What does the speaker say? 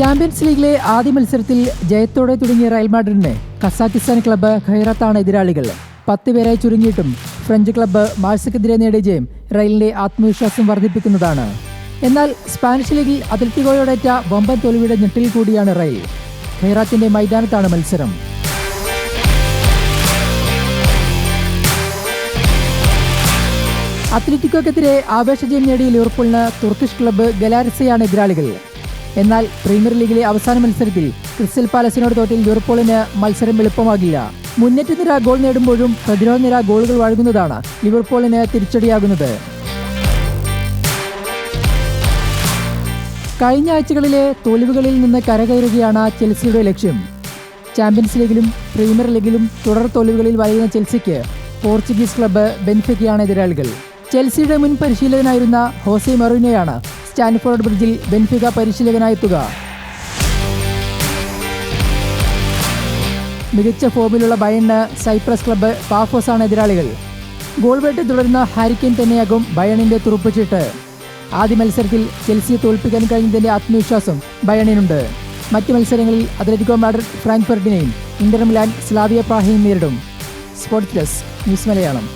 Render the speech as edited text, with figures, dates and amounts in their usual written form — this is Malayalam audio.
ചാമ്പ്യൻസ് ലീഗിലെ ആദ്യ മത്സരത്തിൽ ജയത്തോടെ തുടങ്ങിയ റയൽ മാഡ്രിഡിന് കസാക്കിസ്ഥാൻ ക്ലബ്ബ് ഖൈറാത്താണ് എതിരാളികൾ. 10 പേരായി ചുരുങ്ങിയിട്ടും ഫ്രഞ്ച് ക്ലബ്ബ് മാഴ്സയ്ക്കെതിരെ നേടിയ ജയം റയലിന്റെ ആത്മവിശ്വാസം വർദ്ധിപ്പിക്കുന്നതാണ്. എന്നാൽ സ്പാനിഷ് ലീഗിൽ അത്ലറ്റിക്കോയോടേറ്റ വമ്പൻ തോൽവിയുടെ ഞെട്ടിൽ കൂടിയാണ് റയൽ. ഖൈറാത്തിന്റെ മൈതാനത്താണ് മത്സരം. അത്ലറ്റിക്കോക്കെതിരെ ആവേശജയം നേടിയ ലിവർപൂളിന് തുർക്കിഷ് ക്ലബ്ബ് ഗലാരസയാണ് എതിരാളികൾ. എന്നാൽ പ്രീമിയർ ലീഗിലെ അവസാന മത്സരത്തിൽ ക്രിസ്റ്റൽ പാലസിനോട് തോറ്റിൽ ലിവർപൂളിന് മത്സരം എളുപ്പമാകില്ല. മുന്നേറ്റ നിര ഗോൾ നേടുമ്പോഴും പ്രതിരോധ നിര ഗോളുകൾ വഴങ്ങുന്നതാണ് ലിവർപൂളിന് തിരിച്ചടിയാകുന്നത്. കഴിഞ്ഞ ആഴ്ചകളിലെ തോൽവികളിൽ നിന്ന് കരകയറുകയാണ് ചെൽസിയുടെ ലക്ഷ്യം. ചാമ്പ്യൻസ് ലീഗിലും പ്രീമിയർ ലീഗിലും തുടർ തോൽവികളിൽ വലയുന്ന ചെൽസിക്ക് പോർച്ചുഗീസ് ക്ലബ്ബ് ബെൻഫിക്കയാണ് എതിരാളികൾ. ചെൽസിയുടെ മുൻ പരിശീലകനായിരുന്ന ഹോസെ മൊറീനോയാണ് സ്റ്റാൻഫോർഡ് ബ്രിഡ്ജിൽ ബെൻഫിക പരിശീലകനായെത്തുക. മികച്ച ഫോമിലുള്ള ബയണിന് സൈപ്രസ് ക്ലബ്ബ് പാഫോസാണ് എതിരാളികൾ. ഗോൾ വേട്ട തുടരുന്ന ഹാരി കെയ്ൻ തന്നെയാകും ബയണിന്റെ തുറുപ്പുചീട്ട്. ആദ്യ മത്സരത്തിൽ ചെൽസിയെ തോൽപ്പിക്കാൻ കഴിഞ്ഞതിന്റെ ആത്മവിശ്വാസം ബയണിനുണ്ട്. മറ്റ് മത്സരങ്ങളിൽ അത്ലറ്റിക്കോ മാഡ്രിഡ് ഫ്രാങ്ക്ഫർട്ടിനെയും ഇന്റർ മിലാൻ സ്ലാവിയ പ്രാഹയും നേരിടും. Sports desk news Malayalam.